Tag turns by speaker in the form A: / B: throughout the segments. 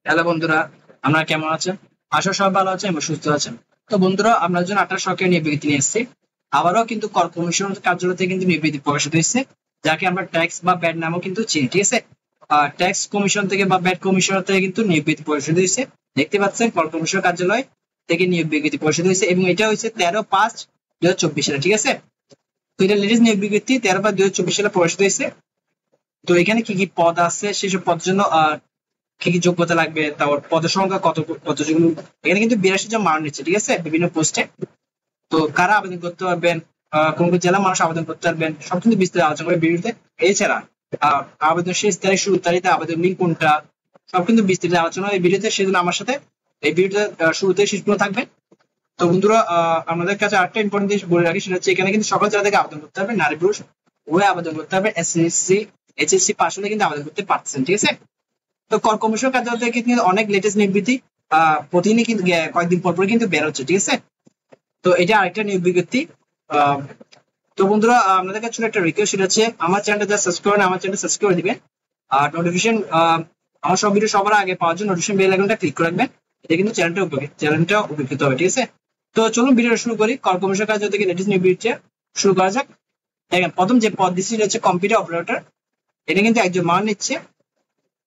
A: Hello বন্ধুরা, আমরা কেমন আছেন? আশা সবাই ভালো আছেন এবং সুস্থ আছেন। তো বন্ধুরা, আপনার জন্য 18 সরকারি নিবৃত্তি নিয়ে এসেছি। আবারও কিন্তু কর কমিশন কার্যালয় থেকে কিন্তু নিবৃত্তি প্রকাশিত হয়েছে, যাকে আমরা ট্যাক্স বা ব্যাট নামও কিন্তু চিনি, ঠিক আছে? ট্যাক্স কমিশন থেকে বা ব্যাট কমিশনার থেকে কিন্তু নিবৃত্তি প্রকাশিত হয়েছে। দেখতে পাচ্ছেন কর কমিশন কার্যালয় থেকে নিয়োগ বিজ্ঞপ্তি প্রকাশিত হয়েছে এবং এটা হচ্ছে 13/5/2024 সালে, ঠিক আছে? তো এটা লেটেস্ট নিয়োগ বিজ্ঞপ্তি 13/5/2024 সালে প্রকাশিত হয়েছে। তো এখানে কি কি পদ আছে, সেসব পদের জন্য কি কি যোগ্যতা লাগবে, তারপর পদের সংখ্যা কতজন, এখানে কিন্তু 82 জন মানুষ নিচ্ছে, ঠিক আছে, বিভিন্ন পোস্টে। তো কারা আবেদন করতে পারবেন, কোন কোন জেলা মানুষ আবেদন করতে পারবেন, সব কিন্তু বিস্তারিত আলোচনা করে ভিডিওতে। এছাড়া আবেদন শেষ তারিখ, শুরু তারিখ, আবেদন লিঙ্ক কোনটা, সব কিন্তু বিস্তারিত আলোচনা এই ভিডিওতে। সেজন্য আমার সাথে এই ভিডিওতে শুরু থেকে শেষ পর্যন্ত থাকবেন। তো বন্ধুরা, আমাদের কাছে আরেকটা ইম্পর্টেন্ট জিনিস বলে রাখি, সেটা হচ্ছে এখানে কিন্তু সকল জেলা থেকে আবেদন করতে হবে, নারী পুরুষ উভয় আবেদন করতে হবে। এসএসসি এইচএসসি পাস হলে কিন্তু আবেদন করতে পারছেন, ঠিক আছে? তো কর কমিশন কার্যালয় থেকে কিন্তু অনেক লেটেস্ট নিবৃত্তি প্রতিদিনই কিন্তু কয়েকদিন পর পর কিন্তু বের হচ্ছে, ঠিক আছে? তো এটা আরেকটা নিয়োগ বিজ্ঞপ্তি। আহ, তো বন্ধুরা, আপনাদের কাছে ছোট একটা রিকোয়েস্ট, সেটা হচ্ছে আমার চ্যানেলটা যারা সাবস্ক্রাইব করেন আমার চ্যানেলটা সাবস্ক্রাইব করে দিবেন। আর নোটিফিকেশন, আমার সব ভিডিও সবার আগে পাওয়ার জন্য নোটিফিকেশন বেল আইকনটা ক্লিক করে রাখবেন। এটা কিন্তু চ্যানেলটা উপকৃত হবে, ঠিক আছে? তো চলুন ভিডিওটা শুরু করি। কর কমিশন কার্যালয় থেকে লেটেস্ট নিবৃত্তি শুরু করা যাক। দেখেন, প্রথম যে পদ দিচ্ছি সেটা হচ্ছে কম্পিউটার অপারেটর। এটা কিন্তু একজন মান নিচ্ছে।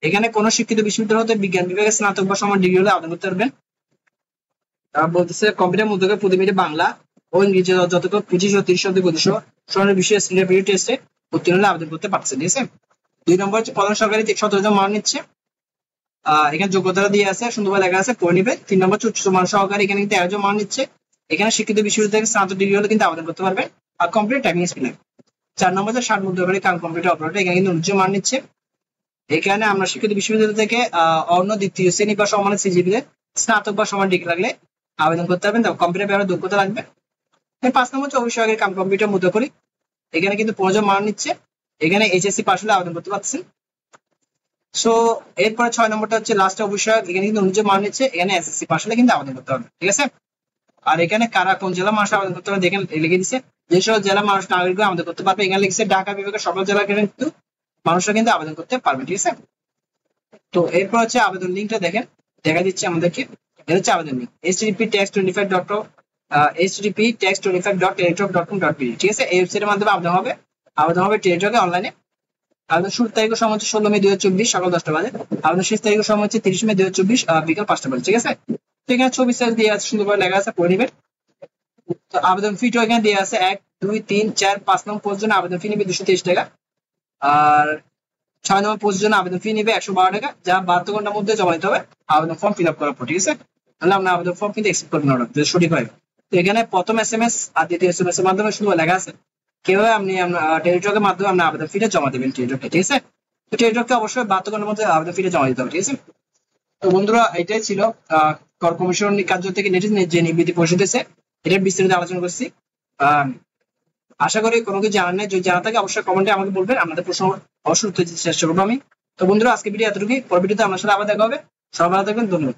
A: এখানে কোন শিক্ষিত বিশ্ববিদ্যালয় হতে বিজ্ঞান বিভাগে স্নাতক বা সমান ডিগ্রি হলে আবেদন করতে পারবেন। তারপর বলতেছে কম্পিউটার মধ্যে প্রতি মিনিটে বাংলা ও ইংরেজি যতক্ষণ 25 ও 30 শব্দ গতিস স্মরণের বিষয়ে সিনিয়র টেস্টে উত্তীর্ণ হলে আবেদন করতে পারছেন, ঠিক আছে? 2 নম্বর হচ্ছে প্রধান সরকারি 17 জন মান নিচ্ছে। এখানে যোগ্যতা দিয়ে আছে, সুন্দরভাবে লেখা আছে, পড়ে নিবে। 3 নম্বর হচ্ছে উচ্চ মান সহকারী, এখানে কিন্তু 13 জন মান নিচ্ছে। এখানে শিক্ষিত বিশ্ববিদ্যালয় থেকে স্নাতক ডিগ্রি হলে কিন্তু আবেদন করতে পারবে। আর কম্পিউটার টাইপিং স্পিড লাগবে। 4 নম্বর হচ্ছে 60 মধ্যকারী কম্পিউটার অপারেটর, এখানে কিন্তু 19 জন মান নিচ্ছে। এখানে আমরা শিক্ষিত বিশ্ববিদ্যালয় থেকে অন্য দ্বিতীয় শ্রেণী বা সমানের সিজিপি স্নাতক বা সমান ডিগ্রি লাগলে আবেদন করতে পারবেন। কম্পিউটার ব্যবহার দক্ষতা লাগবে। 5 নম্বর হচ্ছে অভিষেকের কম্পিউটার মধ্যে করি, এখানে কিন্তু 15 জন মান নিচ্ছে। এখানে এইচএসসি পাস হলে আবেদন করতে পারছেন। সো এরপরে 6 নম্বরটা হচ্ছে লাস্ট অভিষেক, এখানে কিন্তু 19 জন মান নিচ্ছে। এখানে এসএসসি পাস হলে কিন্তু আবেদন করতে হবে, ঠিক আছে? আর এখানে কারা কোন জেলা মানুষ আবেদন করতে পারবে দেখেন লিখে দিচ্ছে, যেসব জেলা মানুষ নাগরিক আবেদন করতে পারবে। এখানে লিখছে ঢাকা বিভাগের সকল জেলা কিন্তু মানুষরা কিন্তু আবেদন করতে পারবে, ঠিক আছে? তো এরপর হচ্ছে আবেদন লিঙ্কটা দেখেন, দেখা দিচ্ছে আমাদেরকে। এটা হচ্ছে আবেদন লিঙ্ক, http://text25.com.teletalk.com.pd, ঠিক আছে? এই ওয়েবসাইটের মাধ্যমে আবেদন হবে টেলিটকে অনলাইনে। আবেদন শুরুর তারিখ সময় হচ্ছে 16 মে 2024 সকাল 10টা বাজে। আবেদন শেষ তারিখ সময় হচ্ছে 30 মে 2024 বিকাল 5টা বাজে, ঠিক আছে? তো এখানে ছবি সাইজ দিয়ে আছে, সুন্দরভাবে লেখা আছে, পড়ে নিবেন। তো আবেদন ফিটাও এখানে দিয়ে আছে, 1 2 3 4 5 নম্বর পোস্ট জন্য আবেদন ফি নিবে 223 টাকা। আর 6 নম্বর পোস্টের জন্য আবেদন ফি নিবে 112 টাকা, যা 72 ঘন্টার মধ্যে জমা দিতে হবে আবেদন ফর্ম ফিল আপ করার পর, ঠিক আছে? তাহলে আপনার আবেদন ফর্ম কিন্তু অ্যাকসেপ্ট করবেন না, যদি সঠিক হয়। তো এখানে প্রথম এসএমএস আর দ্বিতীয় এসএমএস এর মাধ্যমে শুধু লেখা আছে কিভাবে আপনি টেলিটকের মাধ্যমে আপনার আবেদন ফিটা জমা দেবেন টেলিটকে, ঠিক আছে? তো টেলিটককে অবশ্যই 72 ঘন্টার মধ্যে আবেদন ফিটা জমা দিতে হবে, ঠিক আছে? তো বন্ধুরা, এটাই ছিল কর কমিশন কার্য থেকে যে নিবৃত্তি পরিষদ হয়েছে, এটার বিস্তারিত আলোচনা করছি। আশা করি কোনো কিছু জানার নেই, যদি জানা থাকে অবশ্যই কমেন্টে আমাকে বলবেন, আমাদের প্রশ্ন অবশ্যই উত্তর দিতে চেষ্টা করবো আমি। তো বন্ধুরা, আজকে ভিডিও এতটুকুই। পর ভিডিওতে আপনার সাথে আবার দেখা হবে। সবাই ভালো থাকবেন, ধন্যবাদ।